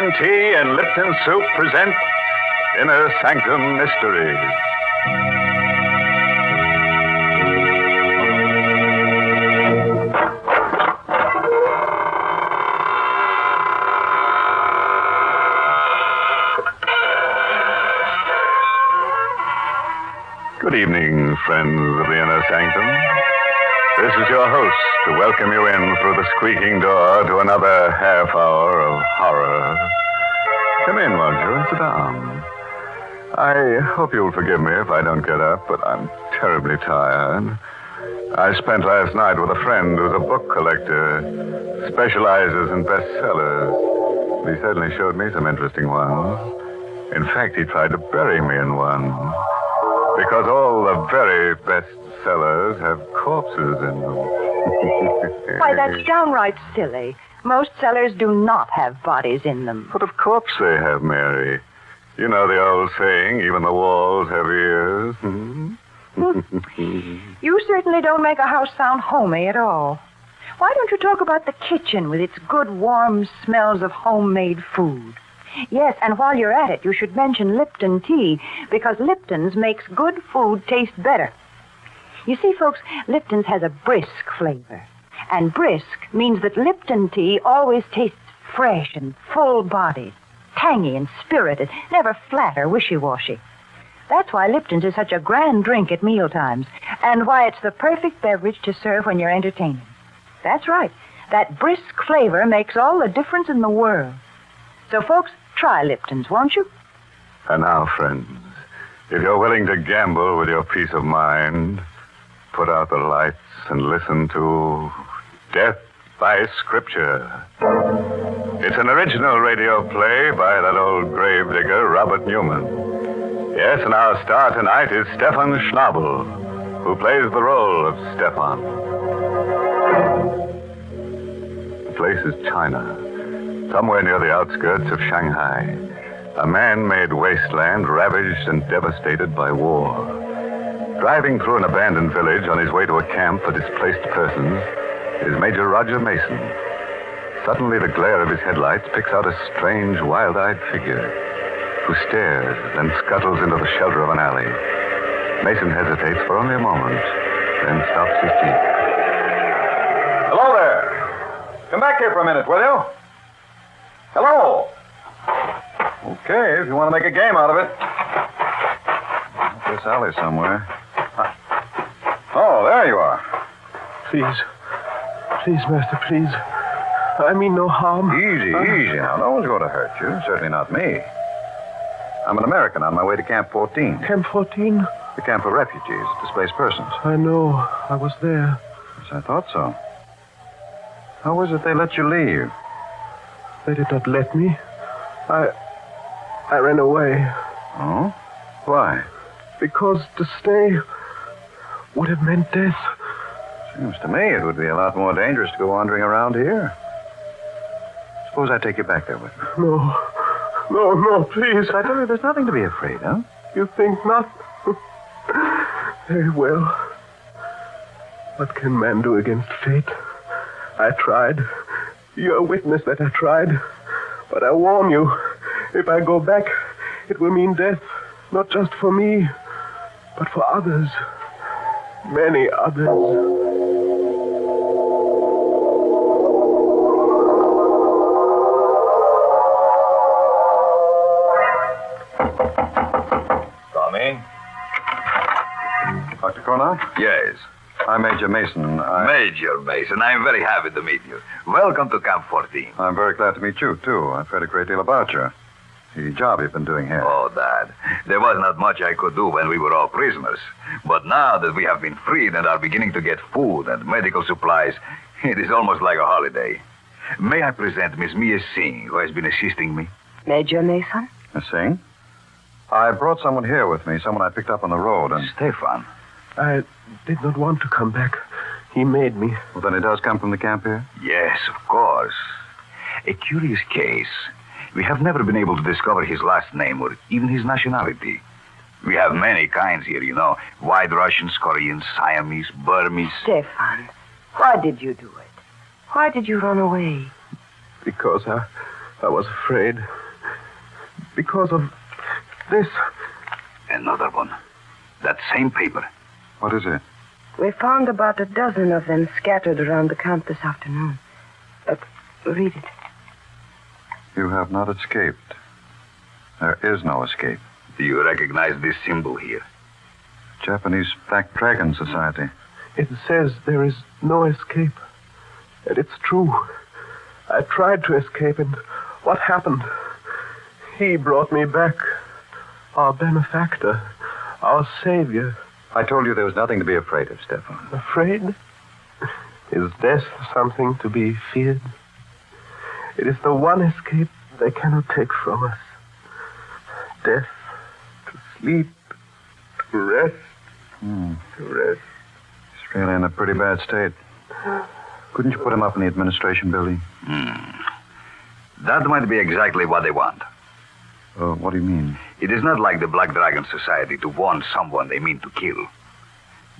Lipton Tea and Lipton Soup present Inner Sanctum Mysteries. Good evening, friends of the Inner Sanctum. This is your host to welcome you in through the squeaking door to another half hour of horror. Come in, won't you, and sit down. I hope you'll forgive me if I don't get up, but I'm terribly tired. I spent last night with a friend who's a book collector, specializes in bestsellers. He certainly showed me some interesting ones. In fact, he tried to bury me in one. Because all the very best sellers have corpses in them. Why, that's downright silly. Most cellars do not have bodies in them. But of course they have, Mary. You know the old saying, even the walls have ears. You certainly don't make a house sound homey at all. Why don't you talk about the kitchen with its good, warm smells of homemade food? Yes, and while you're at it, you should mention Lipton tea, because Lipton's makes good food taste better. You see, folks, Lipton's has a brisk flavor. And brisk means that Lipton tea always tastes fresh and full-bodied, tangy and spirited, never flat or wishy-washy. That's why Lipton's is such a grand drink at mealtimes, and why it's the perfect beverage to serve when you're entertaining. That's right. That brisk flavor makes all the difference in the world. So, folks, try Lipton's, won't you? And now, friends, if you're willing to gamble with your peace of mind, put out the lights and listen to Death by Scripture. It's an original radio play by that old gravedigger, Robert Newman. Yes, and our star tonight is Stefan Schnabel, who plays the role of Stefan. The place is China. Somewhere near the outskirts of Shanghai, a man-made wasteland ravished and devastated by war. Driving through an abandoned village on his way to a camp for displaced persons is Major Roger Mason. Suddenly, the glare of his headlights picks out a strange, wild-eyed figure who stares, then scuttles into the shelter of an alley. Mason hesitates for only a moment, then stops his jeep. Hello there. Come back here for a minute, will you? Hello. Okay, if you want to make a game out of it. Up this alley somewhere. Oh, there you are. Please, master, please. I mean no harm. Easy now. No one's going to hurt you. Certainly not me. I'm an American on my way to Camp 14. Camp 14? The camp for refugees, displaced persons. I know. I was there. Yes, I thought so. How was it they let you leave? They did not let me. I ran away. Oh? Why? Because to stay would have meant death. Seems to me it would be a lot more dangerous to go wandering around here. Suppose I take you back there with me. No, please. I tell you, there's nothing to be afraid of. You think not? Very well. What can man do against fate? I tried. You're a witness that I tried. But I warn you, if I go back, it will mean death. Not just for me, but for others. Many others. Tommy? Dr. Cornell? Yes. I'm Major Mason. Major Mason, I'm very happy to meet you. Welcome to Camp 14. I'm very glad to meet you, too. I've heard a great deal about you. The job you've been doing here. Oh, Dad. There was not much I could do when we were all prisoners. But now that we have been freed and are beginning to get food and medical supplies, it is almost like a holiday. May I present Miss Mia Singh, who has been assisting me? Major Mason? Miss Singh? I brought someone here with me, someone I picked up on the road, and... Stefan. I did not want to come back. He made me. Well, then he does come from the camp here? Yes, of course. A curious case. We have never been able to discover his last name or even his nationality. We have many kinds here, you know. White Russians, Koreans, Siamese, Burmese. Stefan, why did you do it? Why did you run away? Because I was afraid. because of this. Another one. That same paper. What is it? We found about a dozen of them scattered around the camp this afternoon. Read it. You have not escaped. There is no escape. Do you recognize this symbol here? Japanese Black Dragon Society. It says there is no escape. And it's true. I tried to escape, and what happened? He brought me back. Our benefactor. Our savior. I told you there was nothing to be afraid of, Stefan. Afraid? Is death something to be feared? It is the one escape they cannot take from us. Death, to sleep, to rest, to rest. He's really in a pretty bad state. Couldn't you put him up in the administration building? That might be exactly what they want. What do you mean? It is not like the Black Dragon Society to warn someone they mean to kill.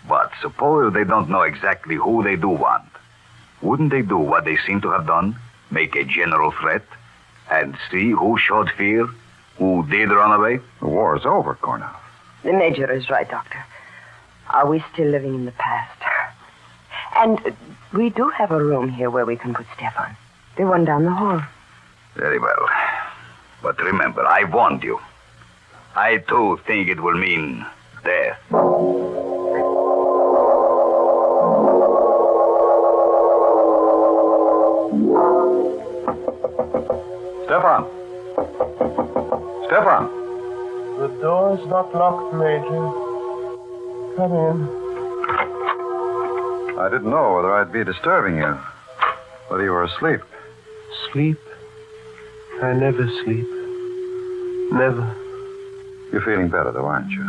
But suppose they don't know exactly who they do want. Wouldn't they do what they seem to have done? Make a general threat? And see who showed fear? Who did run away? The war is over, Cornell. The Major is right, Doctor. Are we still living in the past? And we do have a room here where we can put Stefan. The one down the hall. Very well. But remember, I warned you. I, too, think it will mean death. Stefan! Stefan! The door is not locked, Major. Come in. I didn't know whether I'd be disturbing you. Whether you were asleep. Sleep? I never sleep. Never. You're feeling better, though, aren't you?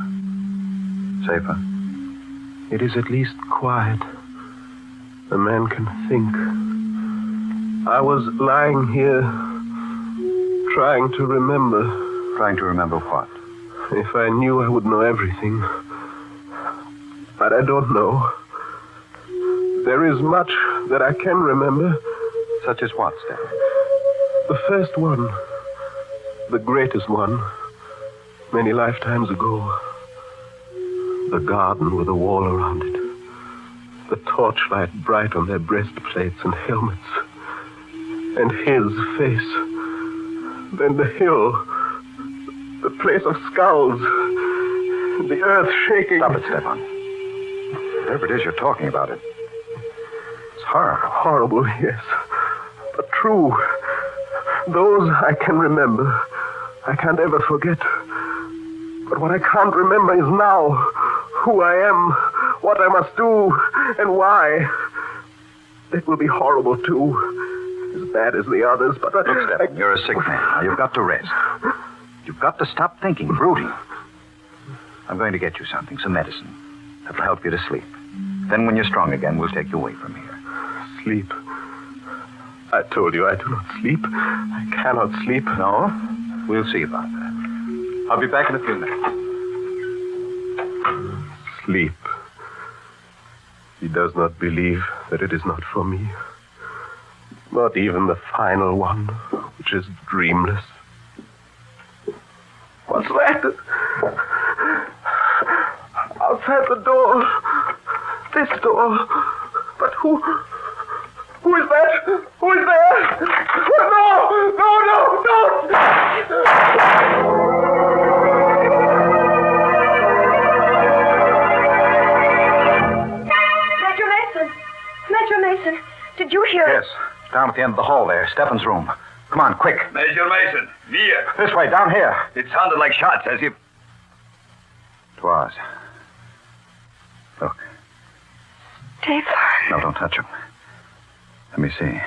Safer? It is at least quiet. A man can think. I was lying here, trying to remember. Trying to remember what? If I knew, I would know everything. But I don't know. There is much that I can remember. Such as what, Stefan? The first one. The greatest one. Many lifetimes ago. The garden with a wall around it. The torchlight bright on their breastplates and helmets. And his face. Then the hill. The place of skulls. The earth shaking. Stop it, Stefan. Whatever it is you're talking about, it's horrible. Horrible, yes. But true. Those I can remember. I can't ever forget. But what I can't remember is now. Who I am. What I must do. And why. It will be horrible, too. As bad as the others, but... Look, Stefan, you're a sick man. Now, you've got to rest. You've got to stop thinking, brooding. I'm going to get you something, some medicine. That'll help you to sleep. Then when you're strong again, we'll take you away from here. Sleep. I told you I do not sleep. I cannot sleep. No? We'll see about that. I'll be back in a few minutes. Sleep. He does not believe that it is not for me. Not even the final one, which is dreamless. What's that? Outside the door. This door. But who is that? Who is there? No! Don't! Major Mason, did you hear... Yes. Down at the end of the hall there. Stefan's room. Come on, quick. Major Mason, near. This way, down here. It sounded like shots, as if... It was. Look. Stefan. No, don't touch him. Let me see.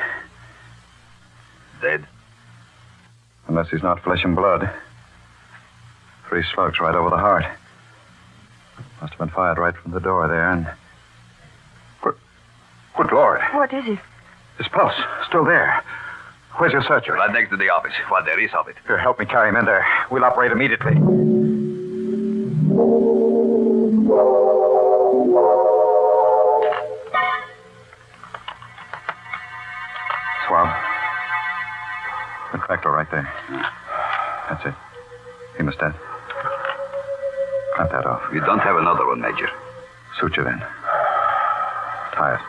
Dead? Unless he's not flesh and blood. 3 slugs right over the heart. Must have been fired right from the door there, and... Good Lord. What is it? His pulse, still there. Where's your searcher? Right next to the office, what there is of it. Here, help me carry him in there. We'll operate immediately. Swab. The tractor right there. That's it. We don't have another one, Major. Suture then. Tie it.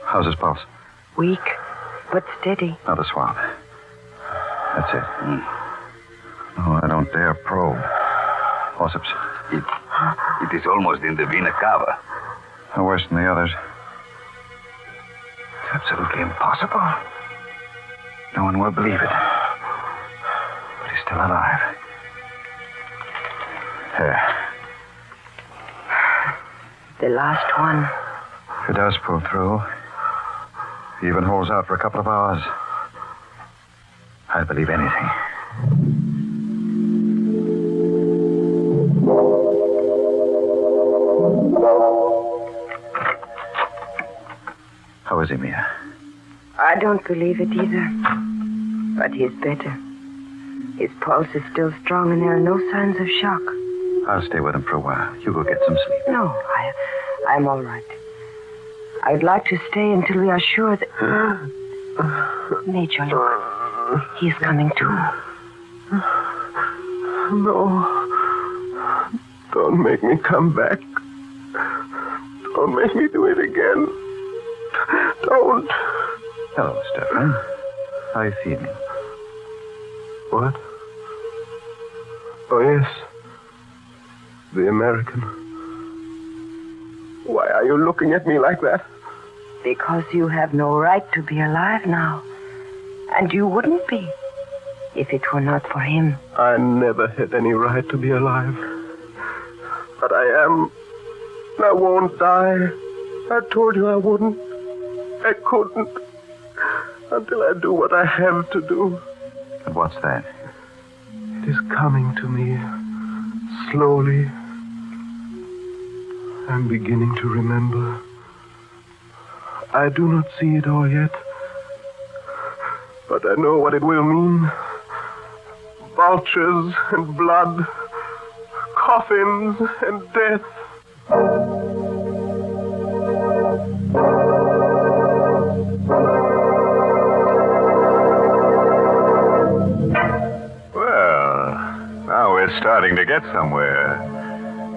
How's his pulse? Weak, but steady. Another swab. That's it. No, I don't dare probe. Forceps. It is almost in the vena cava. No worse than the others. It's absolutely impossible. No one will believe it. But he's still alive. There. The last one. If it does pull through, he even holds out for a couple of hours, I'd believe anything. How is he, Mia? I don't believe it either. But he's better. His pulse is still strong and there are no signs of shock. I'll stay with him for a while. You go get some sleep. No, I'm all right. I'd like to stay until we are sure that... Major, look. He's coming too. No. Don't make me come back. Don't make me do it again. Don't. Hello, Stefan. How are you feeling? What? Oh, yes. The American. Why are you looking at me like that? Because you have no right to be alive now. And you wouldn't be if it were not for him. I never had any right to be alive. But I am. I won't die. I told you I wouldn't. I couldn't. Until I do what I have to do. And what's that? It is coming to me. Slowly. I'm beginning to remember. I do not see it all yet. But I know what it will mean. Vultures and blood. Coffins and death. Well, now we're starting to get somewhere.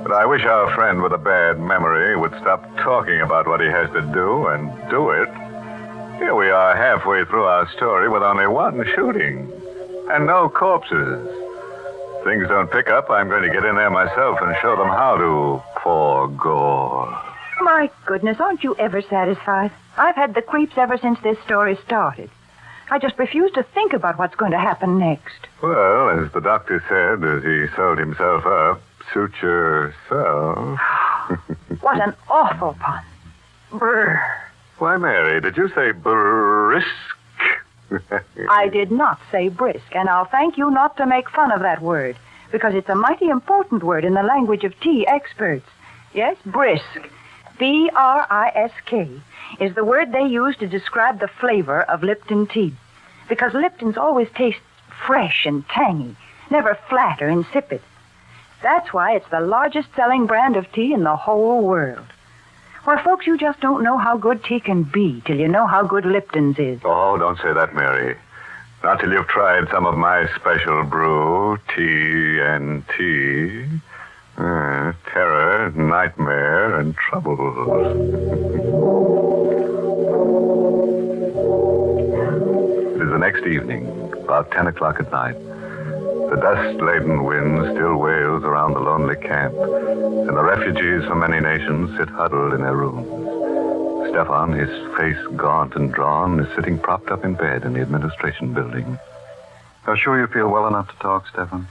But I wish our friend with a bad memory would stop talking about what he has to do and do it. Here we are halfway through our story with only one shooting and no corpses. If things don't pick up, I'm going to get in there myself and show them how to pour gore. My goodness, aren't you ever satisfied? I've had the creeps ever since this story started. I just refuse to think about what's going to happen next. Well, as the doctor said as he sewed himself up, suit yourself. What an awful pun. Brr. Why, Mary, did you say brisk? I did not say brisk, and I'll thank you not to make fun of that word, because it's a mighty important word in the language of tea experts. Yes, brisk. B-R-I-S-K is the word they use to describe the flavor of Lipton tea, because Lipton's always tastes fresh and tangy, never flat or insipid. That's why it's the largest selling brand of tea in the whole world. Why, folks, you just don't know how good tea can be till you know how good Lipton's is. Oh, don't say that, Mary. Not till you've tried some of my special brew, tea and tea. Terror, nightmare, and trouble. It is the next evening, about 10 o'clock at night. The dust-laden wind still wails around the lonely camp, and the refugees from many nations sit huddled in their rooms. Stefan, his face gaunt and drawn, is sitting propped up in bed in the administration building. Are you sure you feel well enough to talk, Stefan?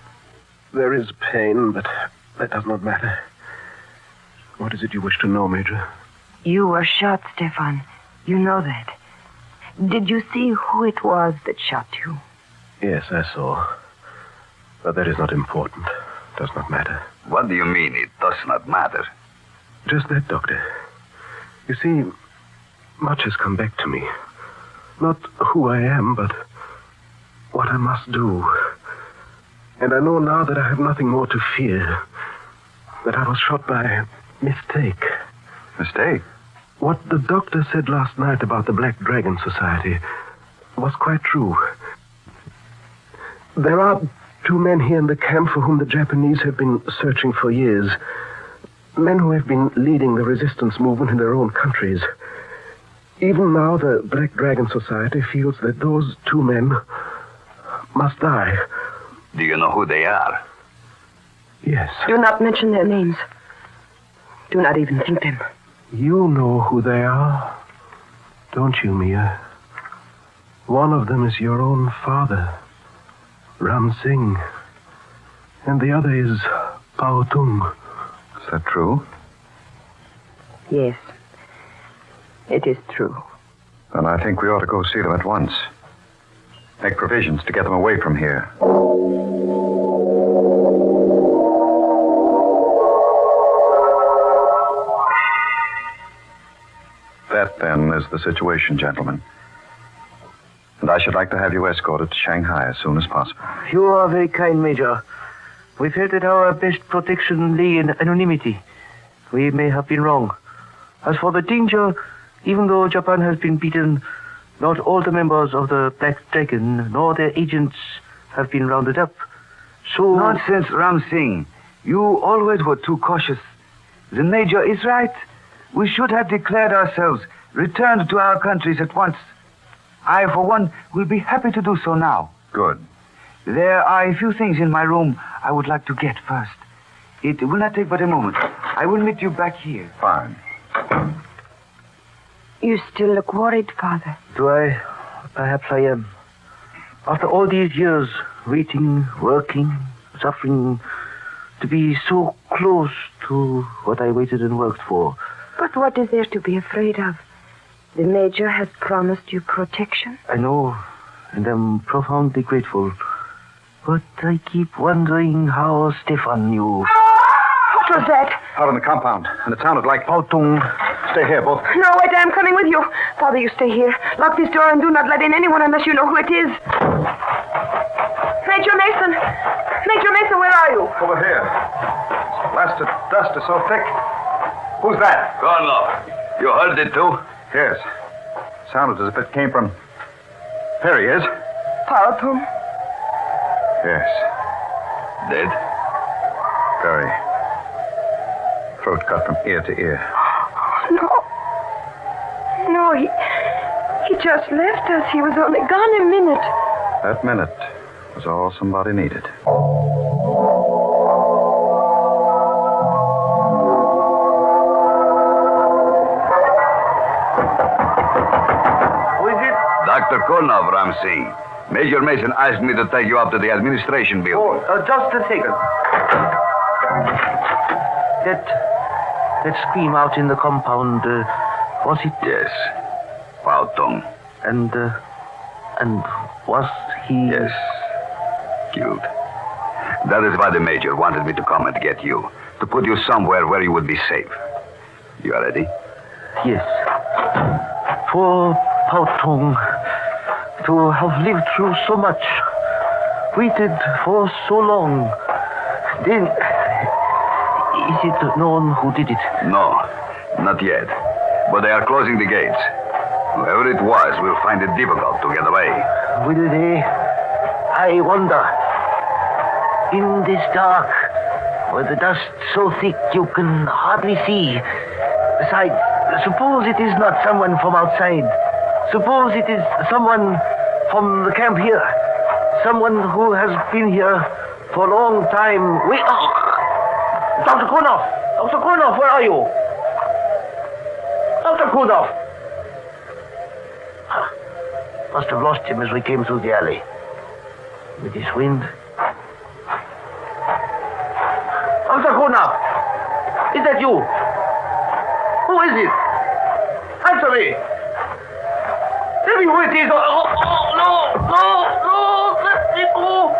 There is pain, but that does not matter. What is it you wish to know, Major? You were shot, Stefan. You know that. Did you see who it was that shot you? Yes, I saw. But that is not important. Does not matter. What do you mean it does not matter? Just that, Doctor. You see, much has come back to me. Not who I am, but what I must do. And I know now that I have nothing more to fear. That I was shot by mistake. Mistake? What the doctor said last night about the Black Dragon Society was quite true. There are 2 men here in the camp for whom the Japanese have been searching for years. Men who have been leading the resistance movement in their own countries. Even now, the Black Dragon Society feels that those 2 men must die. Do you know who they are? Yes. Do not mention their names. Do not even think them. You know who they are, don't you, Mia? One of them is your own father, Ram Singh. And the other is Pao Tung. Is that true? Yes. It is true. Then I think we ought to go see them at once. Make provisions to get them away from here. That, then, is the situation, gentlemen. And I should like to have you escorted to Shanghai as soon as possible. You are very kind, Major. We felt that our best protection lay in anonymity. We may have been wrong. As for the danger, even though Japan has been beaten, not all the members of the Black Dragon nor their agents have been rounded up. So... Nonsense, Ram Singh. You always were too cautious. The Major is right. We should have declared ourselves, returned to our countries at once. I, for one, will be happy to do so now. Good. There are a few things in my room I would like to get first. It will not take but a moment. I will meet you back here. Fine. You still look worried, Father. Do I? Perhaps I am. After all these years, waiting, working, suffering, to be so close to what I waited and worked for. But what is there to be afraid of? The Major has promised you protection. I know, and I'm profoundly grateful. But I keep wondering how Stefan knew. What was that? Out in the compound, and it sounded like... Pao Tung. Stay here, both. No, wait, I'm coming with you. Father, you stay here. Lock this door and do not let in anyone unless you know who it is. Major Mason! Major Mason, where are you? Over here. This blasted dust is so thick. Who's that? Colonel, you heard it too? Yes. Sounded as if it came from... Here he is. Pao. Yes. Dead? Very. Throat cut from ear to ear. No, he just left us. He was only gone a minute. That minute was all somebody needed. Who is it? Dr. Kolnov, Ram Singh. Major Mason asked me to take you up to the administration building. Just a second. That scream out in the compound, was it? Yes. Pao Tung. And was he... Yes. Killed. That is why the Major wanted me to come and get you. To put you somewhere where you would be safe. You are ready? Yes. Poor Pao Tung, to have lived through so much, waited for so long. Then, is it known who did it? No, not yet. But they are closing the gates. Whoever it was will find it difficult to get away. Will they? I wonder. In this dark, where the dust so thick you can hardly see. Besides, suppose it is not someone from outside. Suppose it is someone from the camp here. Someone who has been here for a long time. Wait. Oh. Dr. Konov! Dr. Konov, where are you? Dr. Konov! Must have lost him as we came through the alley. With this wind. Dr. Konov! Is that you? Who is it? Answer me! Tell me who it is! No! Let me go!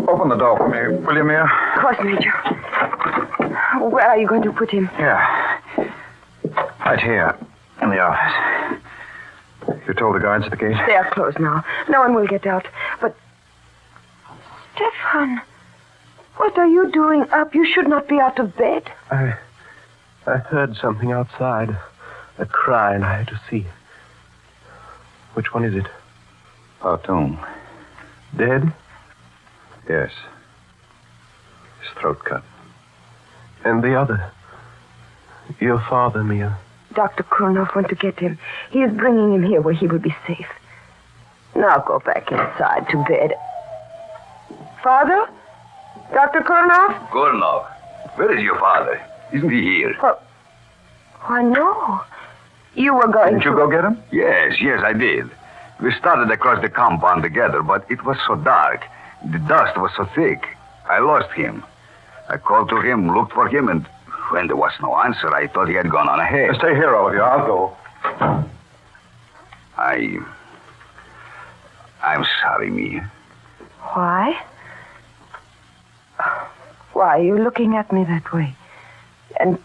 Open the door for me, will you, Mia? Of course, Major. Where are you going to put him? Yeah. Right here, in the office. You told the guards at the gate? They are closed now. No one will get out. But... Stefan... What are you doing up? You should not be out of bed. I heard something outside. A cry, and I had to see. Which one is it? Parton. Dead? Yes. His throat cut. And the other? Your father, Mia. Dr. Kurnoff went to get him. He is bringing him here where he will be safe. Now go back inside to bed. Father? Dr. Kurnoff? Gurnov, where is your father? Isn't he here? Why, no. You were going Didn't you go get him? Yes, I did. We started across the compound together, but it was so dark. The dust was so thick. I lost him. I called to him, looked for him, and when there was no answer, I thought he had gone on ahead. Stay here, all of you. I'll go. I'm sorry, Mia. Why? Why are you looking at me that way? And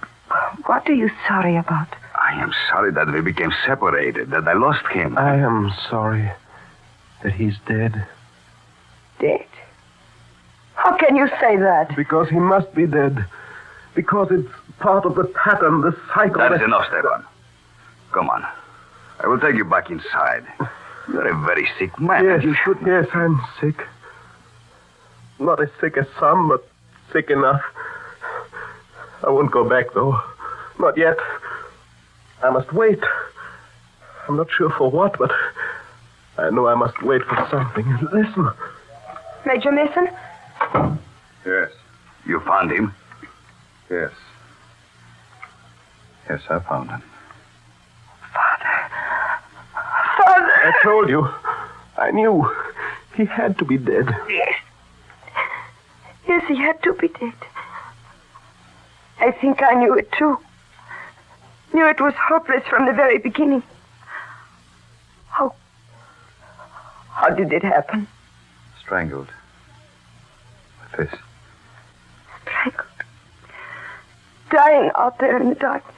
what are you sorry about? I am sorry that we became separated, that I lost him. I am sorry that he's dead. Dead? How can you say that? Because he must be dead. Because it's part of the pattern, the cycle. That is enough, Stefan. Come on. I will take you back inside. You're a very sick man. Yes, You should. Yes, I'm sick. Not as sick as some, but sick enough. I won't go back, though. Not yet. I must wait. I'm not sure for what, but I know I must wait for something. Listen. Major Mason? Yes. You found him? Yes. Yes, I found him. Father! I told you. I knew. He had to be dead. Yes. Yes, he had to be dead. I think I knew it, too. Knew it was hopeless from the very beginning. How did it happen? Strangled. With this. Strangled. Dying out there in the darkness.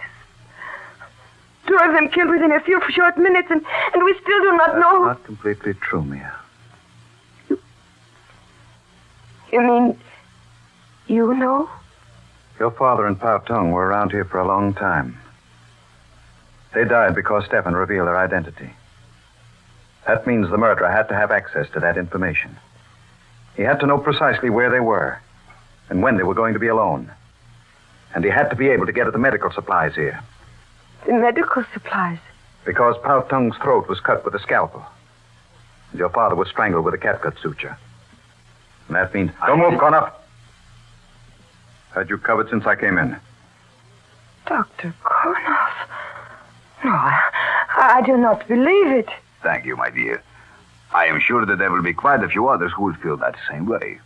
2 of them killed within a few short minutes, and we still do not know. That's not completely true, Mia. You mean you know? Your father and Pao Tung were around here for a long time. They died because Stefan revealed their identity. That means the murderer had to have access to that information. He had to know precisely where they were and when they were going to be alone. And he had to be able to get at the medical supplies here. The medical supplies. Because Pao Tung's throat was cut with a scalpel. And your father was strangled with a catgut suture. And that means... Don't move, Connor. Had you covered since I came in? Dr. Kurnoff. No, I do not believe it. Thank you, my dear. I am sure that there will be quite a few others who will feel that same way.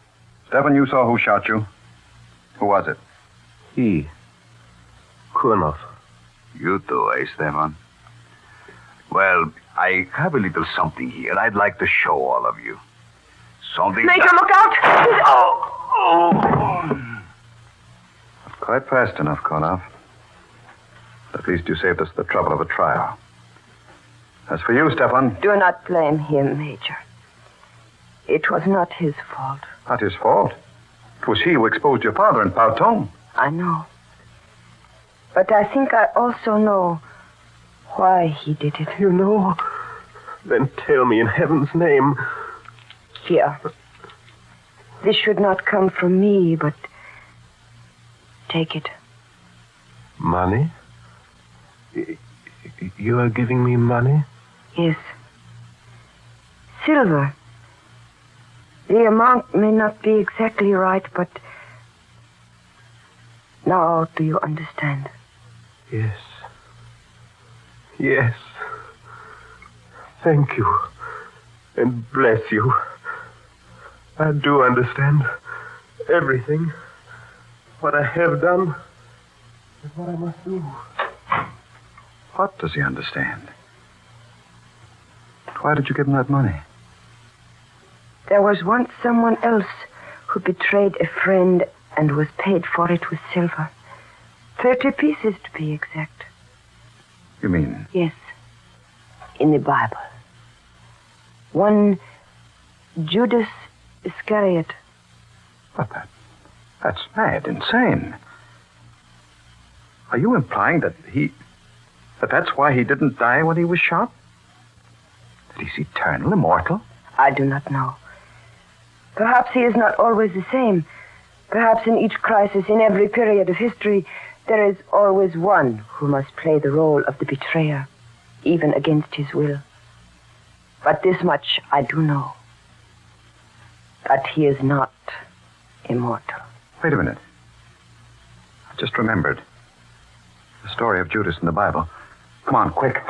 Stefan, you saw who shot you. Who was it? He. Kurnoff. You too, eh, Stefan? Well, I have a little something here I'd like to show all of you. Something... Major, look out! Not quite fast enough, Konov. At least you saved us the trouble of a trial. As for you, Stefan... Do not blame him, Major. It was not his fault. Not his fault. It was he who exposed your father and Pao Tung. I know. But I think I also know why he did it. You know? Then tell me in heaven's name. Here. This should not come from me, but take it. Money? You are giving me money? Yes. Silver. The amount may not be exactly right, but now do you understand? Yes. Yes. Thank you. And bless you. I do understand everything. What I have done and what I must do. What does he understand? Why did you give him that money? There was once someone else who betrayed a friend and was paid for it with silver. 30 pieces to be exact. You mean? Yes. In the Bible. One Judas Iscariot. But That's mad, insane. Are you implying that that's why he didn't die when he was shot? That he's eternal, immortal? I do not know. Perhaps he is not always the same. Perhaps in each crisis, in every period of history, there is always one who must play the role of the betrayer, even against his will. But this much I do know, that he is not immortal. Wait a minute. I just remembered. The story of Judas in the Bible. Come on, quick.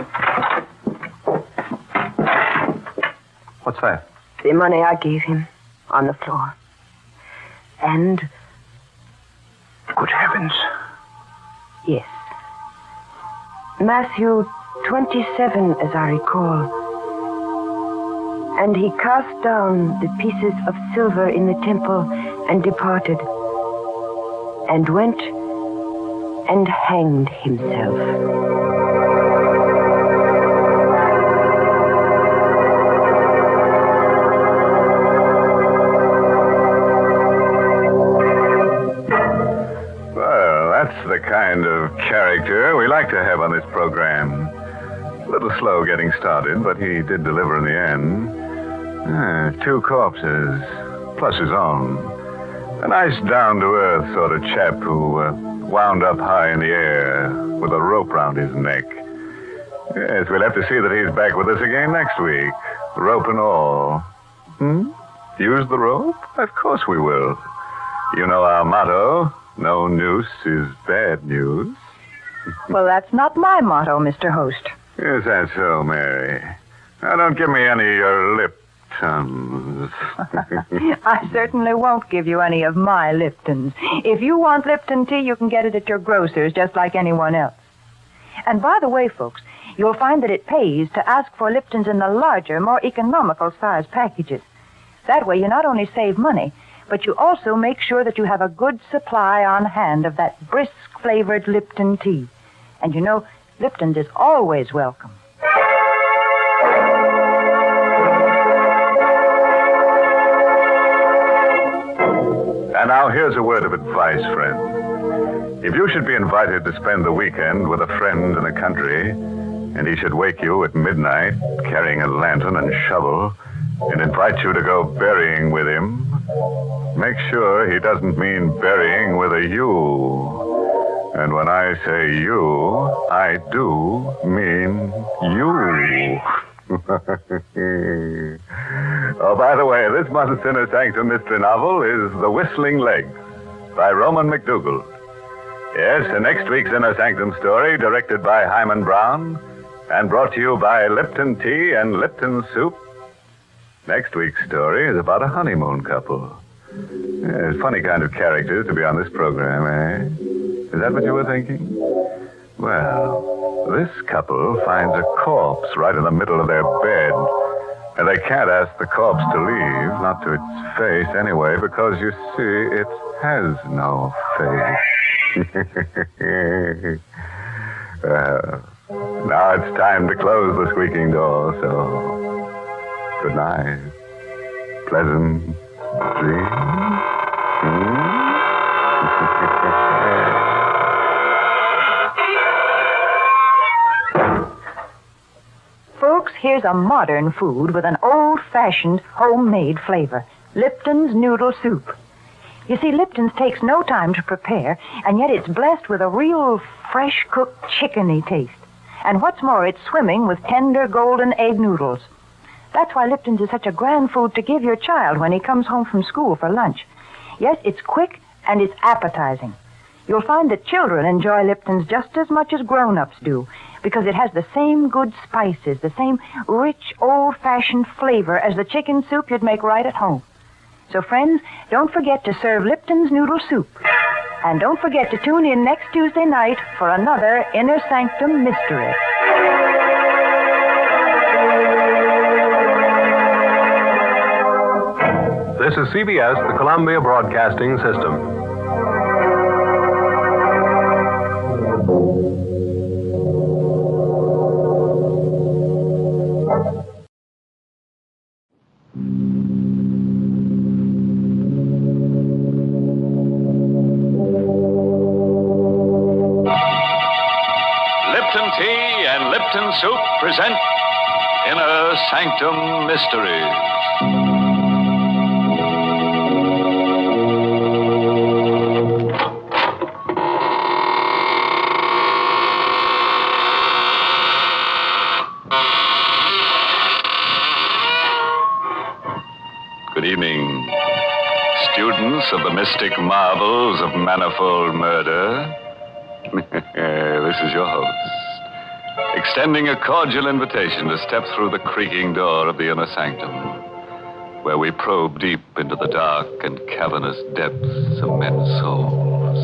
What's that? The money I gave him on the floor. And... Good heavens. Yes. Matthew 27, as I recall. And he cast down the pieces of silver in the temple and departed, and went and hanged himself. That's the kind of character we like to have on this program. A little slow getting started, but he did deliver in the end. 2 corpses, plus his own. A nice down-to-earth sort of chap who wound up high in the air with a rope round his neck. Yes, we'll have to see that he's back with us again next week. Rope and all. Use the rope? Of course we will. You know our motto... No noose is bad news. Well, that's not my motto, Mr. Host. Is that so, Mary? Now, don't give me any of your Liptons. I certainly won't give you any of my Liptons. If you want Lipton tea, you can get it at your grocer's just like anyone else. And by the way, folks, you'll find that it pays to ask for Liptons in the larger, more economical size packages. That way you not only save money, but you also make sure that you have a good supply on hand of that brisk-flavored Lipton tea. And you know, Lipton's is always welcome. And now here's a word of advice, friend. If you should be invited to spend the weekend with a friend in the country, and he should wake you at midnight carrying a lantern and shovel, and invite you to go berrying with him, make sure he doesn't mean burying with a U. And when I say you, I do mean you. Oh, by the way, this month's Inner Sanctum mystery novel is The Whistling Legs by Roman McDougall. Yes, and next week's Inner Sanctum story, directed by Hyman Brown and brought to you by Lipton Tea and Lipton Soup. Next week's story is about a honeymoon couple. Yes, funny kind of characters to be on this program, eh? Is that what you were thinking? Well, this couple finds a corpse right in the middle of their bed. And they can't ask the corpse to leave, not to its face anyway, because, you see, it has no face. Now it's time to close the squeaking door, so good night. Pleasant dreams. Folks, here's a modern food with an old-fashioned homemade flavor. Lipton's noodle soup. You see, Lipton's takes no time to prepare, and yet it's blessed with a real fresh-cooked chickeny taste. And what's more, it's swimming with tender golden egg noodles. That's why Lipton's is such a grand food to give your child when he comes home from school for lunch. Yes, it's quick and it's appetizing. You'll find that children enjoy Lipton's just as much as grown-ups do, because it has the same good spices, the same rich, old-fashioned flavor as the chicken soup you'd make right at home. So, friends, don't forget to serve Lipton's noodle soup. And don't forget to tune in next Tuesday night for another Inner Sanctum mystery. This is CBS, the Columbia Broadcasting System. present Inner Sanctum Mysteries. Good evening, students of the mystic marvels of manifold murder. This is your host, extending a cordial invitation to step through the creaking door of the inner sanctum, where we probe deep into the dark and cavernous depths of men's souls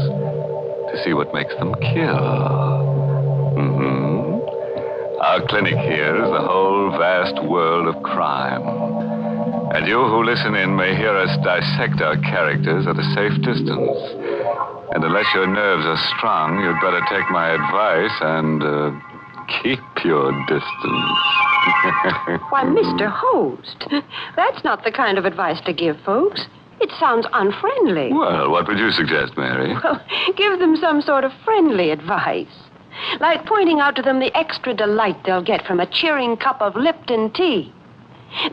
to see what makes them kill. Our clinic here is the whole vast world of crime. And you who listen in may hear us dissect our characters at a safe distance. And unless your nerves are strong, you'd better take my advice and keep your distance. Why, Mr. Host, that's not the kind of advice to give folks. It sounds unfriendly. Well, what would you suggest, Mary? Well, give them some sort of friendly advice. Like pointing out to them the extra delight they'll get from a cheering cup of Lipton tea.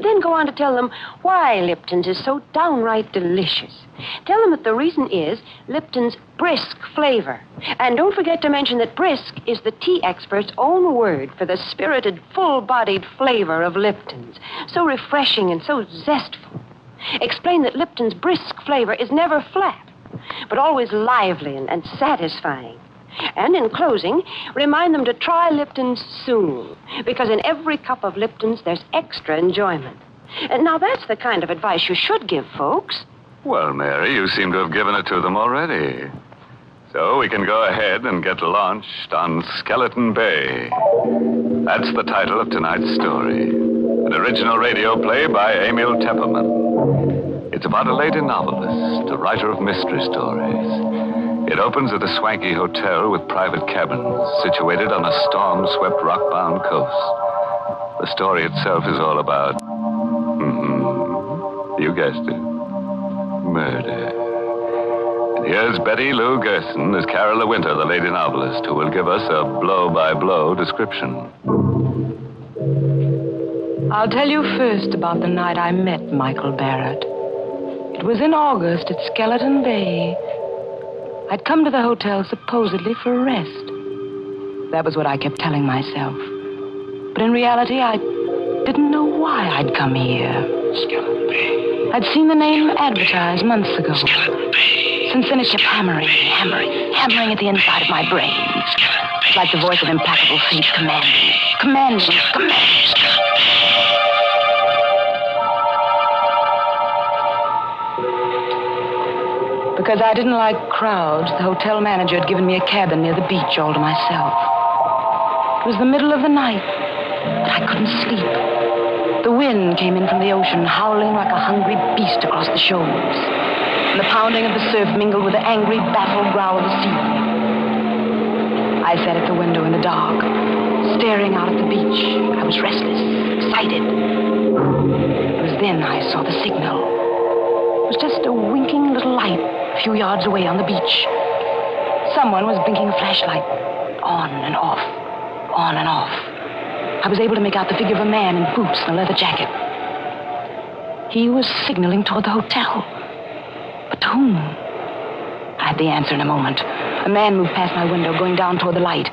Then go on to tell them why Lipton's is so downright delicious. Tell them that the reason is Lipton's brisk flavor. And don't forget to mention that brisk is the tea expert's own word for the spirited, full-bodied flavor of Lipton's. So refreshing and so zestful. Explain that Lipton's brisk flavor is never flat, but always lively and satisfying. And in closing, remind them to try Lipton's soon, because in every cup of Lipton's, there's extra enjoyment. And now, that's the kind of advice you should give folks. Well, Mary, you seem to have given it to them already. So we can go ahead and get launched on Skeleton Bay. That's the title of tonight's story. An original radio play by Emil Tepperman. It's about a lady novelist, a writer of mystery stories. It opens at a swanky hotel with private cabins situated on a storm-swept, rock-bound coast. The story itself is all about, you guessed it, murder. And here's Betty Lou Gerson as Carla Winter, the lady novelist, who will give us a blow-by-blow description. I'll tell you first about the night I met Michael Barrett. It was in August at Skeleton Bay. I'd come to the hotel supposedly for a rest. That was what I kept telling myself. But in reality, I didn't know why I'd come here. Skeleton Bay. I'd seen the name advertised months ago. Skeleton Bay. Since then, it kept hammering at the inside of my brain. It's like the voice of implacable fate commanding. Because I didn't like crowds, the hotel manager had given me a cabin near the beach all to myself. It was the middle of the night, but I couldn't sleep. The wind came in from the ocean, howling like a hungry beast across the shoals. And the pounding of the surf mingled with the angry, baffled growl of the sea. I sat at the window in the dark, staring out at the beach. I was restless, excited. It was then I saw the signal. It was just a winking little light a few yards away on the beach. Someone was blinking a flashlight, on and off, on and off. I was able to make out the figure of a man in boots and a leather jacket. He was signaling toward the hotel. But to whom? I had the answer in a moment. A man moved past my window, going down toward the light.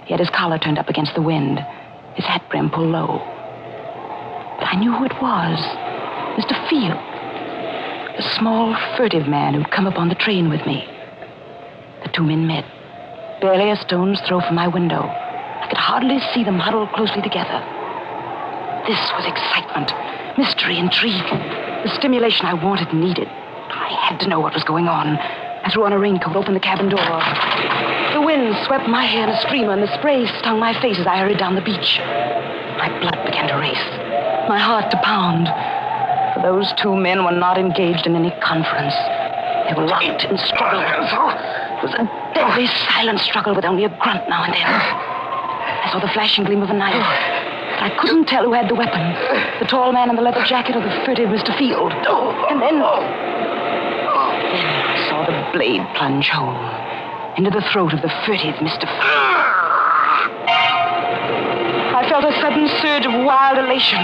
He had his collar turned up against the wind, his hat brim pulled low. But I knew who it was. Mr. Field. A small, furtive man who'd come up on the train with me. The two men met, barely a stone's throw from my window. I could hardly see them huddled closely together. This was excitement, mystery, intrigue, the stimulation I wanted and needed. I had to know what was going on. I threw on a raincoat, opened the cabin door. The wind swept my hair in a streamer, and the spray stung my face as I hurried down the beach. My blood began to race, my heart to pound. For those two men were not engaged in any conference. They were locked in struggle. It was a deadly, silent struggle with only a grunt now and then. I saw the flashing gleam of a knife, but I couldn't tell who had the weapon, the tall man in the leather jacket or the furtive Mr. Field. And then I saw the blade plunge home into the throat of the furtive Mr. Field. I felt a sudden sudden surge of wild elation.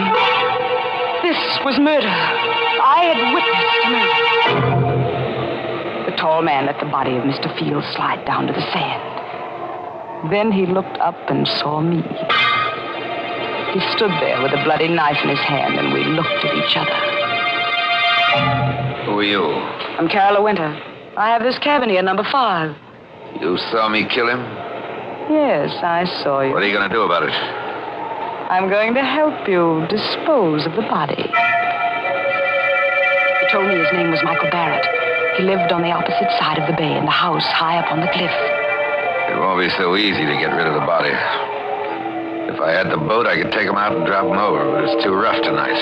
This was murder. I had witnessed murder. The tall man let the body of Mr. Field slide down to the sand. Then he looked up and saw me. He stood there with a bloody knife in his hand, and we looked at each other. Who are you? I'm Carla Winter. I have this cabin here, number 5. You saw me kill him? Yes, I saw you. What are you going to do about it? I'm going to help you dispose of the body. He told me his name was Michael Barrett. He lived on the opposite side of the bay in the house high up on the cliff. It won't be so easy to get rid of the body. If I had the boat, I could take him out and drop him over, but it's too rough tonight.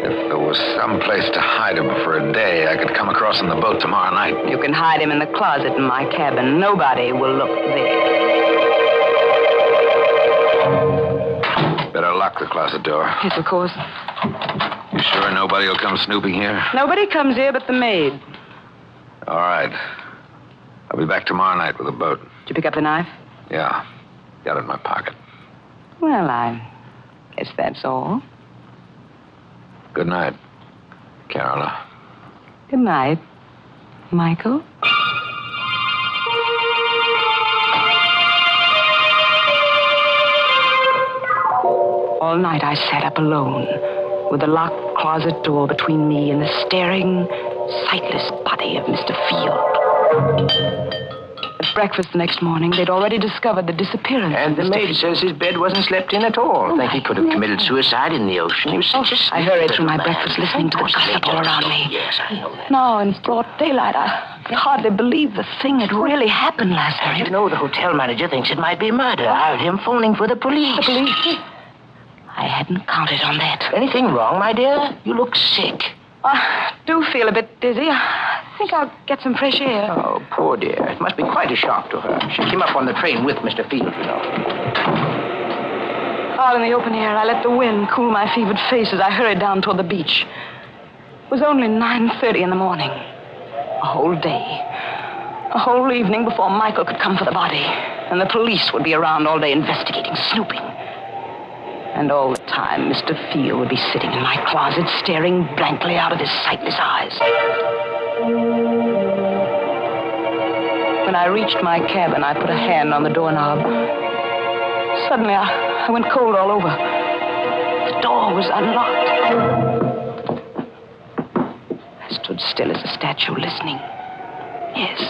If there was some place to hide him for a day, I could come across on the boat tomorrow night. You can hide him in the closet in my cabin. Nobody will look there. Better lock the closet door. Yes, of course. You sure nobody will come snooping here? Nobody comes here but the maid. All right. I'll be back tomorrow night with a boat. Did you pick up the knife? Yeah. Got it in my pocket. Well, I guess that's all. Good night, Carola. Good night, Michael. All night I sat up alone, with the locked closet door between me and the staring, sightless body of Mr. Field. At breakfast the next morning, they'd already discovered the disappearance And of the Mr. maid says his bed wasn't slept in at all. I think he could have committed suicide in the ocean. He was such a I hurried through my breakfast listening to the gossip all around me. Yes, I know that. Now, in broad daylight, I could hardly believe the thing had really happened last You night. know, the hotel manager thinks it might be murder. I heard him phoning for the police. The police? I hadn't counted on that. Anything wrong, my dear? You look sick. I do feel a bit dizzy. I think I'll get some fresh air. Oh, poor dear. It must be quite a shock to her. She came up on the train with Mr. Field, you know. Out in the open air, I let the wind cool my fevered face as I hurried down toward the beach. It was only 9:30 in the morning. A whole day. A whole evening before Michael could come for the body. And the police would be around all day investigating, snooping. And all the time, Mr. Field would be sitting in my closet, staring blankly out of his sightless eyes. When I reached my cabin, I put a hand on the doorknob. Suddenly, I went cold all over. The door was unlocked. I stood still as a statue, listening. Yes,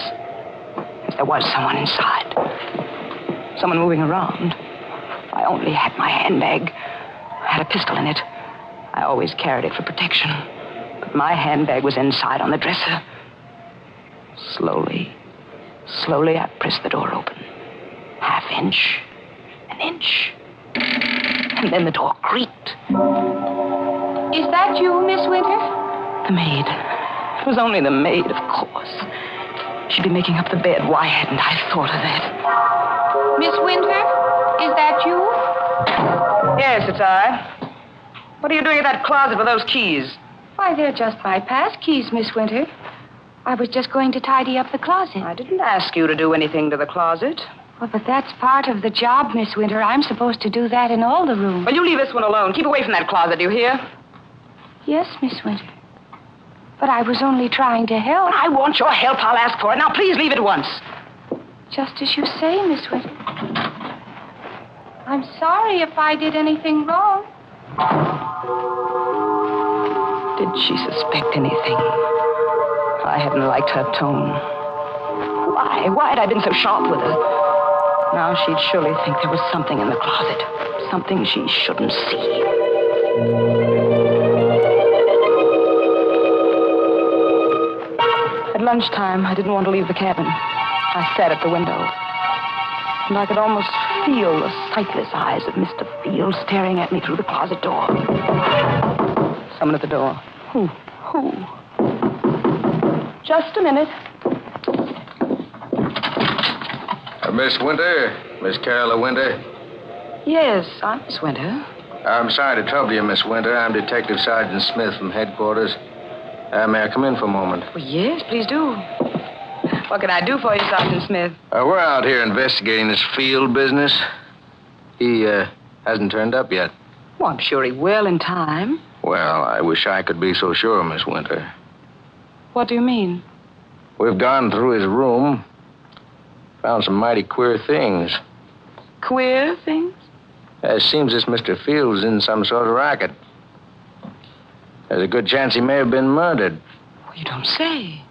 there was someone inside. Someone moving around. I only had my handbag. I had a pistol in it. I always carried it for protection. But my handbag was inside on the dresser. Slowly, I pressed the door open. Half inch, an inch. And then the door creaked. Is that you, Miss Winter? The maid. It was only the maid, of course. She'd be making up the bed. Why hadn't I thought of that? Miss Winter? Is that you? Yes, it's I. What are you doing in that closet with those keys? Why, they're just my pass keys, Miss Winter. I was just going to tidy up the closet. I didn't ask you to do anything to the closet. Well, but that's part of the job, Miss Winter. I'm supposed to do that in all the rooms. Well, you leave this one alone. Keep away from that closet, do you hear? Yes, Miss Winter. But I was only trying to help. When I want your help, I'll ask for it. Now, please leave at once. Just as you say, Miss Winter. I'm sorry if I did anything wrong. Did she suspect anything? I hadn't liked her tone. Why? Why had I been so sharp with her? Now she'd surely think there was something in the closet. Something she shouldn't see. At lunchtime, I didn't want to leave the cabin. I sat at the window. And I could almost feel the sightless eyes of Mr. Field staring at me through the closet door. Someone at the door. Who? Just a minute. Miss Winter? Miss Carla Winter? Yes, I'm Miss Winter. I'm sorry to trouble you, Miss Winter. I'm Detective Sergeant Smith from headquarters. May I come in for a moment? Well, yes, please do. What can I do for you, Sergeant Smith? We're out here investigating this field business. He Hasn't turned up yet. Well, I'm sure he will in time. Well, I wish I could be so sure, Miss Winter. What do you mean? We've gone through his room, found some mighty queer things. Queer things? It seems this Mr. Field's in some sort of racket. There's a good chance he may have been murdered. Well, you don't say.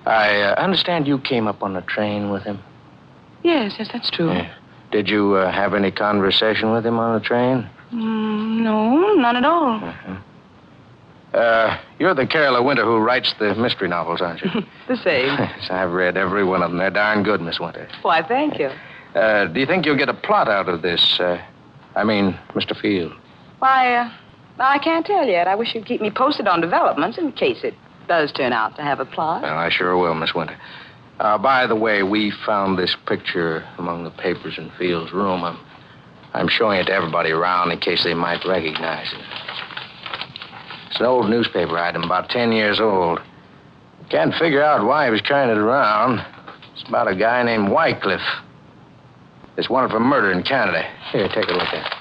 I understand you came up on the train with him. Yes, that's true. Yeah. Did you have any conversation with him on the train? No, none at all. You're the Carla Winter who writes the mystery novels, aren't you? The same. Yes, I've read every one of them. They're darn good, Miss Winter. Why, thank you. Do you think you'll get a plot out of this? Mr. Field. Why, I can't tell yet. I wish you'd keep me posted on developments in case it does turn out to have a plot. Well, I sure will, Miss Winter. By the way, we found this picture among the papers in Field's room. I'm showing it to everybody around in case they might recognize it. It's an old newspaper item, about 10 years old. Can't figure out why he was carrying it around. It's about a guy named Wycliffe. It's wanted for murder in Canada. Here, take a look at it.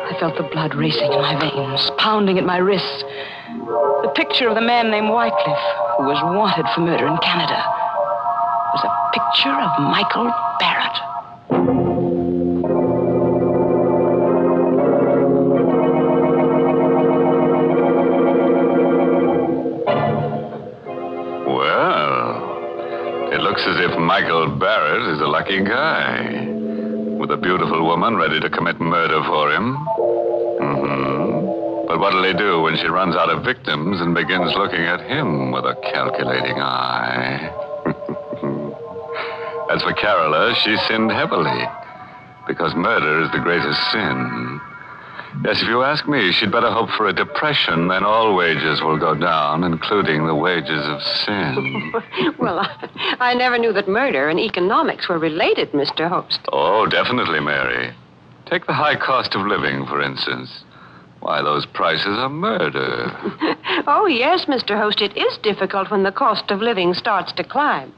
I felt the blood racing in my veins, pounding at my wrists. The picture of the man named Wycliffe, who was wanted for murder in Canada, was a picture of Michael Barrett. Well, it looks as if Michael Barrett is a lucky guy, with a beautiful woman ready to commit murder for him. But what'll he do when she runs out of victims and begins looking at him with a calculating eye? As for Carola, she sinned heavily, because murder is the greatest sin. Yes, if you ask me, she'd better hope for a depression, then all wages will go down, including the wages of sin. Well, I never knew that murder and economics were related, Mr. Host. Oh, definitely, Mary. Take the high cost of living, for instance. Why, those prices are murder. Oh, yes, Mr. Host, it is difficult when the cost of living starts to climb.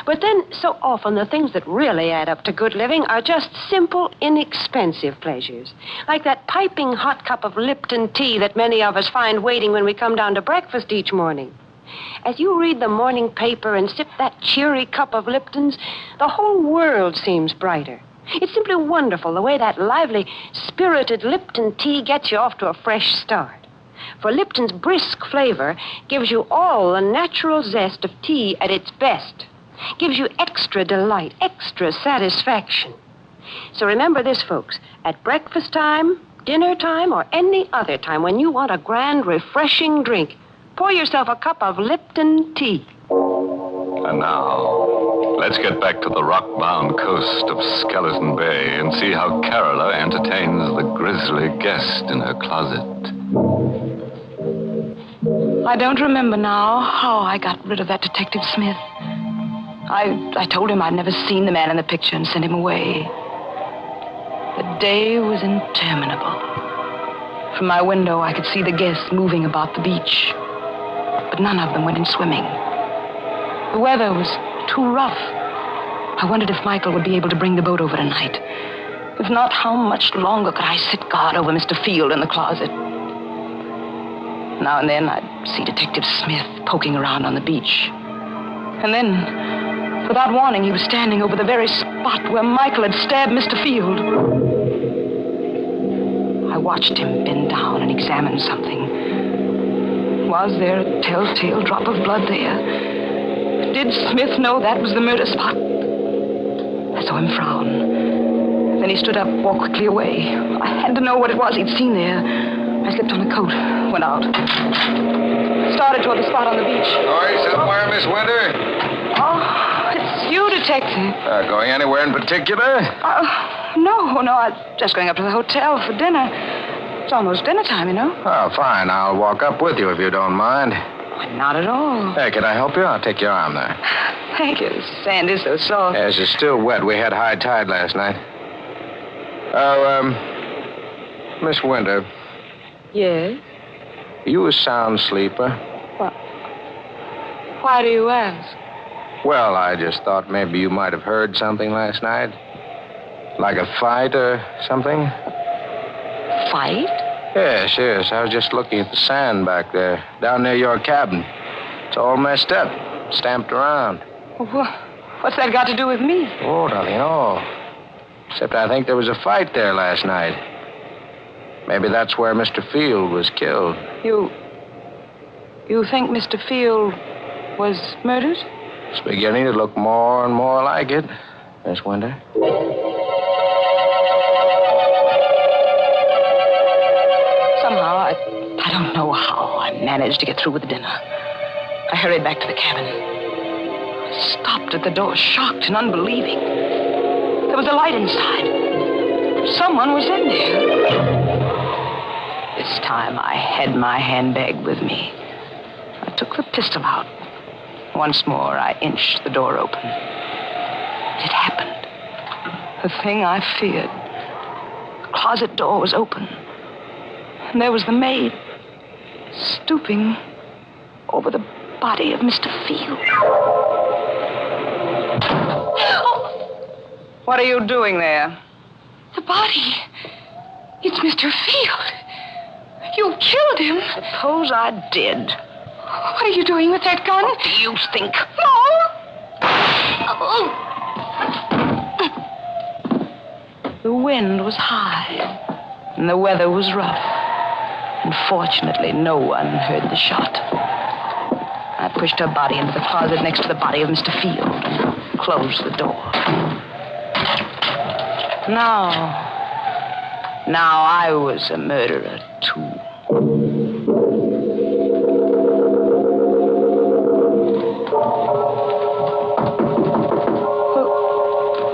But then, so often, the things that really add up to good living are just simple, inexpensive pleasures. Like that piping hot cup of Lipton tea that many of us find waiting when we come down to breakfast each morning. As you read the morning paper and sip that cheery cup of Lipton's, the whole world seems brighter. It's simply wonderful the way that lively, spirited Lipton tea gets you off to a fresh start. For Lipton's brisk flavor gives you all the natural zest of tea at its best. Gives you extra delight, extra satisfaction. So remember this, folks. At breakfast time, dinner time, or any other time when you want a grand, refreshing drink, pour yourself a cup of Lipton tea. And now, let's get back to the rock-bound coast of Skeleton Bay and see how Carola entertains the grisly guest in her closet. I don't remember now how I got rid of that Detective Smith. I told him I'd never seen the man in the picture and sent him away. The day was interminable. From my window, I could see the guests moving about the beach, but none of them went in swimming. The weather was too rough. I wondered if Michael would be able to bring the boat over tonight. If not, how much longer could I sit guard over Mr. Field in the closet? Now and then, I'd see Detective Smith poking around on the beach. And then, without warning, he was standing over the very spot where Michael had stabbed Mr. Field. I watched him bend down and examine something. Was there a telltale drop of blood there? Did Smith know that was the murder spot? I saw him frown. Then he stood up, walked quickly away. I had to know what it was he'd seen there. I slipped on a coat, went out. Started toward the spot on the beach. Going somewhere, Miss Winter? Oh, it's you, Detective. Going anywhere in particular? No, I'm just going up to the hotel for dinner. It's almost dinner time, you know. Oh, fine. I'll walk up with you if you don't mind. Not at all. Hey, can I help you? I'll take your arm there. Thank you. The sand is so soft. Yes, it's still wet. We had high tide last night. Miss Winter. Yes? You a sound sleeper? What? Why do you ask? Well, I just thought maybe you might have heard something last night. Like a fight or something? Fight? Yes, yes. I was just looking at the sand back there, down near your cabin. It's all messed up, stamped around. What's that got to do with me? Oh, nothing at all. Except I think there was a fight there last night. Maybe that's where Mr. Field was killed. You think Mr. Field was murdered? It's beginning to look more and more like it, Miss Winter. Somehow, I don't know how, I managed to get through with the dinner. I hurried back to the cabin. I stopped at the door, shocked and unbelieving. There was a light inside. Someone was in there. This time, I had my handbag with me. I took the pistol out. Once more, I inched the door open. It happened. The thing I feared. The closet door was open. And there was the maid, stooping over the body of Mr. Field. Oh. What are you doing there? The body. It's Mr. Field. You killed him. Suppose I did. What are you doing with that gun? What do you think? No. The wind was high, and the weather was rough. And fortunately, no one heard the shot. I pushed her body into the closet next to the body of Mr. Field and closed the door. Now I was a murderer, too.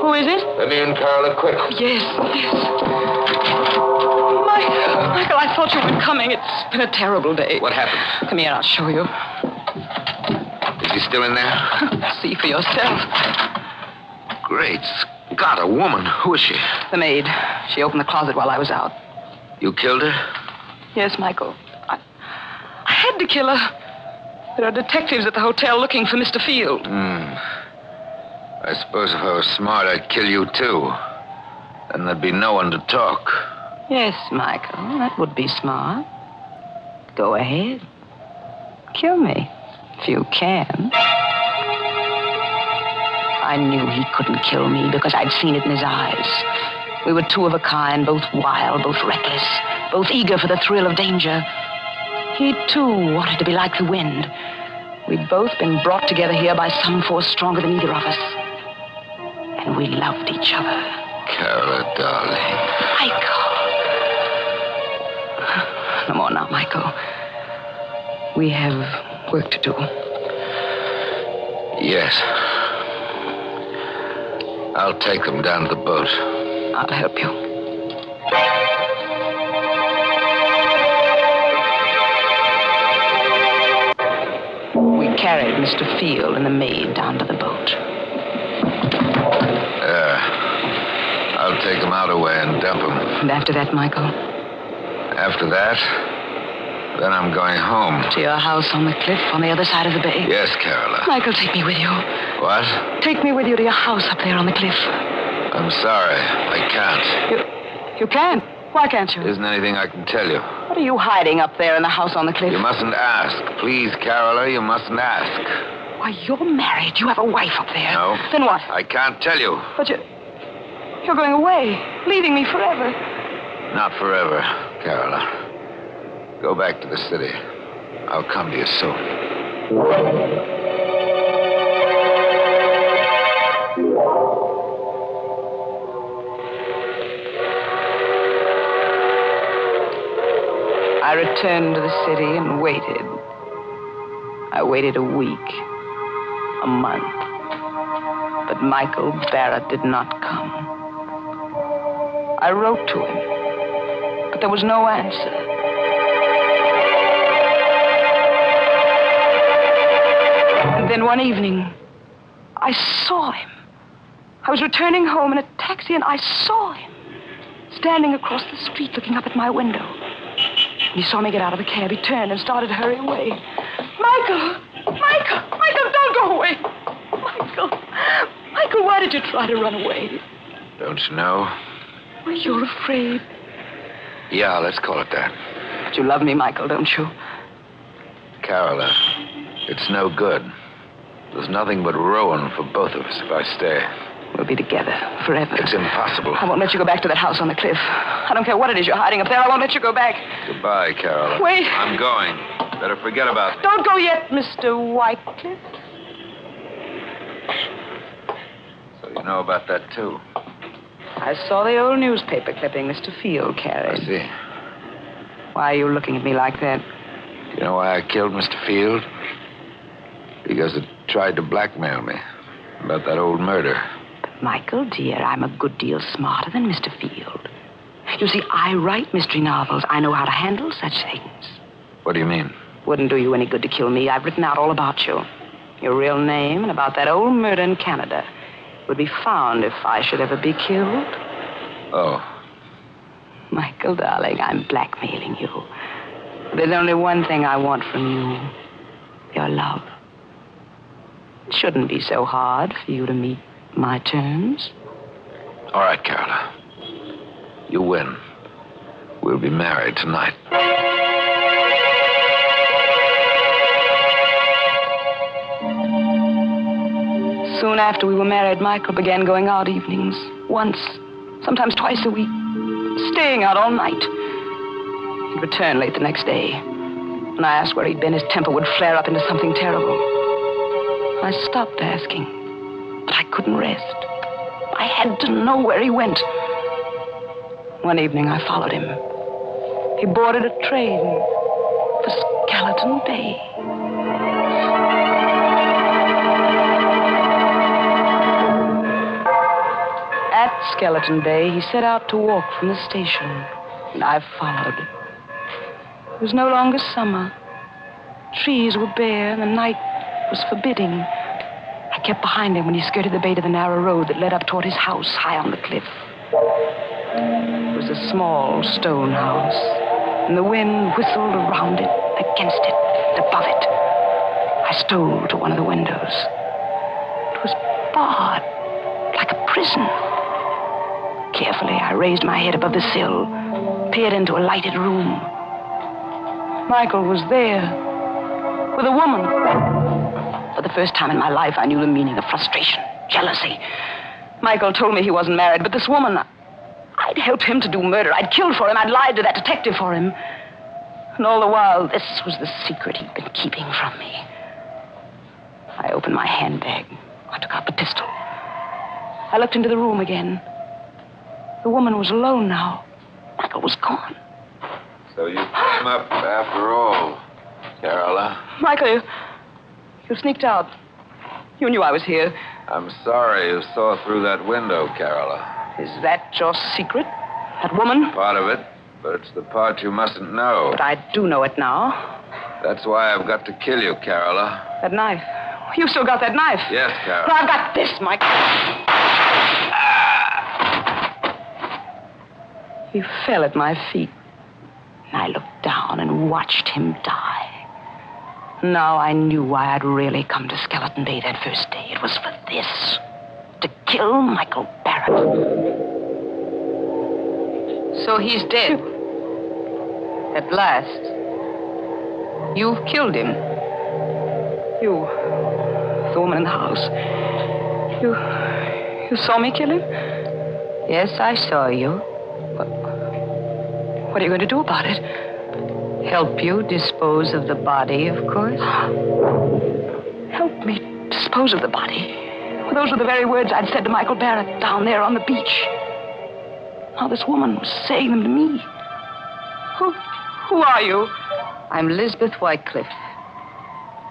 Who is it? Let me in, Carla, quick. Yes. Michael, I thought you were coming. It's been a terrible day. What happened? Come here, I'll show you. Is he still in there? See for yourself. Great Scott, a woman. Who is she? The maid. She opened the closet while I was out. You killed her? Yes, Michael. I had to kill her. There are detectives at the hotel looking for Mr. Field. I suppose if I was smart, I'd kill you, too. Then there'd be no one to talk. Yes, Michael, that would be smart. Go ahead. Kill me, if you can. I knew he couldn't kill me because I'd seen it in his eyes. We were two of a kind, both wild, both reckless, both eager for the thrill of danger. He, too, wanted to be like the wind. We'd both been brought together here by some force stronger than either of us. And we loved each other. Carla, darling. Michael. No more now, Michael. We have work to do. Yes. I'll take them down to the boat. I'll help you. We carried Mr. Field and the maid down to the boat. I'll take them out away and dump them. And after that, Michael? After that, then I'm going home. To your house on the cliff on the other side of the bay? Yes, Carla. Michael, take me with you. What? Take me with you to your house up there on the cliff. I'm sorry. I can't. You can't? Why can't you? There isn't anything I can tell you. What are you hiding up there in the house on the cliff? You mustn't ask. Please, Carola, you mustn't ask. Why, you're married. You have a wife up there. No. Then what? I can't tell you. But you're going away, leaving me forever. Not forever, Carola. Go back to the city. I'll come to you soon. I returned to the city and waited. I waited a week, a month. But Michael Barrett did not come. I wrote to him, but there was no answer. And then one evening, I saw him. I was returning home in a taxi, and I saw him standing across the street looking up at my window. He saw me get out of the cab. He turned and started to hurry away. Michael! Michael, don't go away! Michael, why did you try to run away? Don't you know? Well, you're afraid. Yeah, let's call it that. But you love me, Michael, don't you? Carola, it's no good. There's nothing but ruin for both of us if I stay. We'll be together forever. It's impossible. I won't let you go back to that house on the cliff. I don't care what it is you're hiding up there. I won't let you go back. Goodbye, Carola. Wait. I'm going. Better forget about me. Don't go yet, Mr. Wycliffe. So you know about that, too? I saw the old newspaper clipping Mr. Field carried. I see. Why are you looking at me like that? You know why I killed Mr. Field? Because it tried to blackmail me about that old murder. Michael, dear, I'm a good deal smarter than Mr. Field. You see, I write mystery novels. I know how to handle such things. What do you mean? Wouldn't do you any good to kill me. I've written out all about you. Your real name and about that old murder in Canada would be found if I should ever be killed. Oh. Michael, darling, I'm blackmailing you. There's only one thing I want from you. Your love. It shouldn't be so hard for you to meet my terms. All right, Carola. You win. We'll be married tonight. Soon after we were married, Michael began going out evenings. Once, sometimes twice a week. Staying out all night. He'd return late the next day. When I asked where he'd been, his temper would flare up into something terrible. I stopped asking, but I couldn't rest. I had to know where he went. One evening, I followed him. He boarded a train for Skeleton Bay. At Skeleton Bay, he set out to walk from the station, and I followed. It was no longer summer. Trees were bare, and the night was forbidding. I kept behind him when he skirted the bay to the narrow road that led up toward his house high on the cliff. It was a small stone house, and the wind whistled around it, against it, and above it. I stole to one of the windows. It was barred, like a prison. Carefully, I raised my head above the sill, peered into a lighted room. Michael was there, with a woman. For the first time in my life, I knew the meaning of frustration, jealousy. Michael told me he wasn't married, but this woman, I'd helped him to do murder. I'd killed for him. I'd lied to that detective for him. And all the while, this was the secret he'd been keeping from me. I opened my handbag. I took out the pistol. I looked into the room again. The woman was alone now. Michael was gone. So you came up after all, Carola. Michael, you sneaked out. You knew I was here. I'm sorry you saw through that window, Carola. Is that your secret? That woman? Part of it, but it's the part you mustn't know. But I do know it now. That's why I've got to kill you, Carola. That knife. You still got that knife? Yes, Carola. But I've got this, Michael. He fell at my feet. And I looked down and watched him die. Now I knew why I'd really come to Skeleton Bay that first day. It was for this. To kill Michael Barrett. So he's dead. At last. You've killed him. You. The woman in the house. You saw me kill him? Yes, I saw you. What are you going to do about it? Help you dispose of the body, of course. Help me dispose of the body? Well, those were the very words I'd said to Michael Barrett down there on the beach. Now this woman was saying them to me. Who are you? I'm Lisbeth Wycliffe.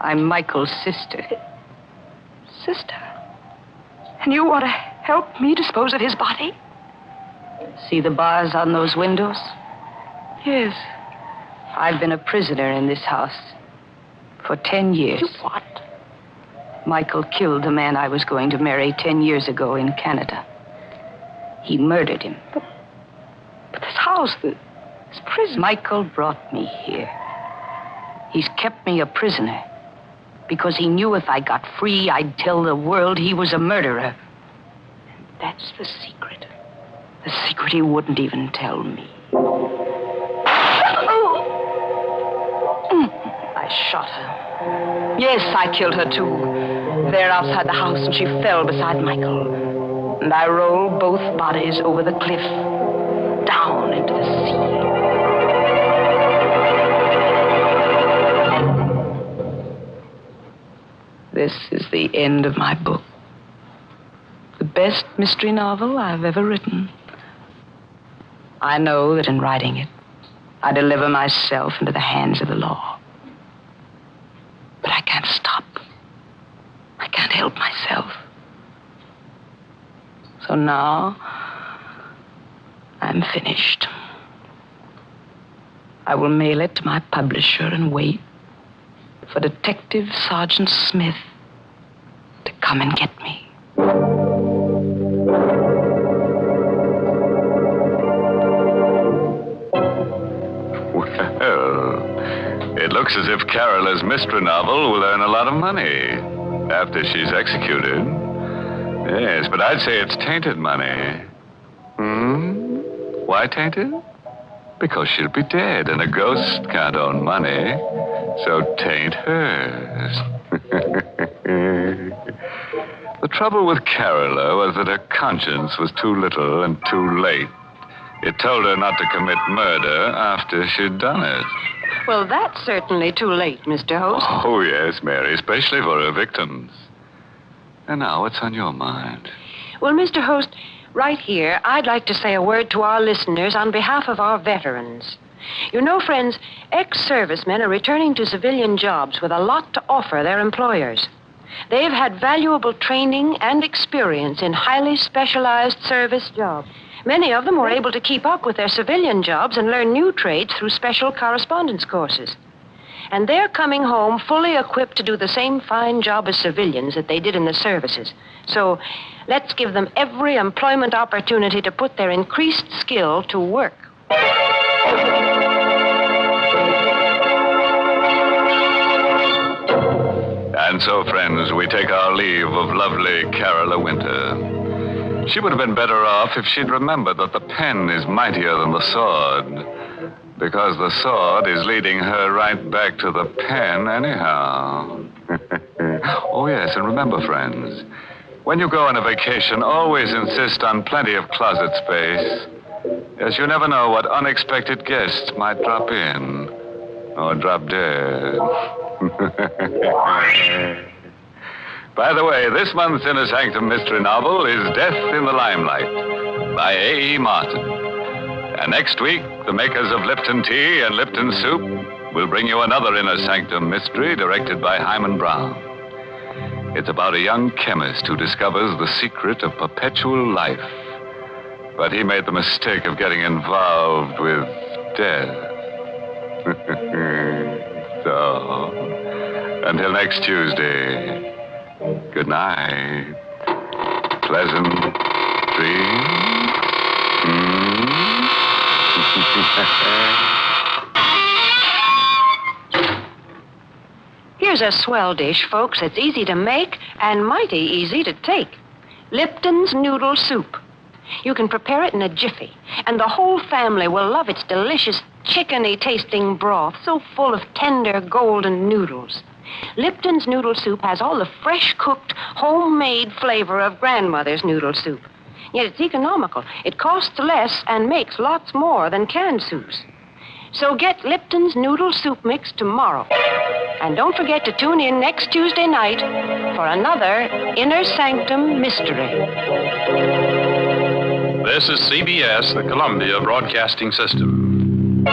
I'm Michael's sister. Sister? And you want to help me dispose of his body? See the bars on those windows? Yes. I've been a prisoner in this house for 10 years. You what? Michael killed the man I was going to marry 10 years ago in Canada. He murdered him. But this house, this prison... Michael brought me here. He's kept me a prisoner because he knew if I got free, I'd tell the world he was a murderer. And that's the secret. The secret he wouldn't even tell me. I shot her. Yes, I killed her too. There outside the house, and she fell beside Michael. And I rolled both bodies over the cliff, down into the sea. This is the end of my book. The best mystery novel I've ever written. I know that in writing it, I deliver myself into the hands of the law. But I can't stop. I can't help myself. So now, I'm finished. I will mail it to my publisher and wait for Detective Sergeant Smith to come and get me. Well, it looks as if Carola's mystery novel will earn a lot of money after she's executed. Yes, but I'd say it's tainted money. Why tainted? Because she'll be dead, and a ghost can't own money. So taint hers. The trouble with Carola was that her conscience was too little and too late. It told her not to commit murder after she'd done it. Well, that's certainly too late, Mr. Host. Oh, yes, Mary, especially for her victims. And now, what's on your mind? Well, Mr. Host, right here, I'd like to say a word to our listeners on behalf of our veterans. You know, friends, ex-servicemen are returning to civilian jobs with a lot to offer their employers. They've had valuable training and experience in highly specialized service jobs. Many of them were able to keep up with their civilian jobs and learn new trades through special correspondence courses. And they're coming home fully equipped to do the same fine job as civilians that they did in the services. So let's give them every employment opportunity to put their increased skill to work. And so, friends, we take our leave of lovely Carla Winter. She would have been better off if she'd remembered that the pen is mightier than the sword, because the sword is leading her right back to the pen anyhow. Oh, yes, and remember, friends, when you go on a vacation, always insist on plenty of closet space, as you never know what unexpected guests might drop in or drop dead. By the way, this month's Inner Sanctum mystery novel is Death in the Limelight by A.E. Martin. And next week, the makers of Lipton Tea and Lipton Soup will bring you another Inner Sanctum mystery directed by Hyman Brown. It's about a young chemist who discovers the secret of perpetual life. But he made the mistake of getting involved with death. So, until next Tuesday, good night. Pleasant dreams. Here's a swell dish, folks. It's easy to make and mighty easy to take. Lipton's Noodle Soup. You can prepare it in a jiffy, and the whole family will love its delicious chickeny-tasting broth, so full of tender golden noodles. Lipton's Noodle Soup has all the fresh-cooked, homemade flavor of grandmother's noodle soup. Yet it's economical. It costs less and makes lots more than canned soups. So get Lipton's Noodle Soup Mix tomorrow. And don't forget to tune in next Tuesday night for another Inner Sanctum Mystery. This is CBS, the Columbia Broadcasting System.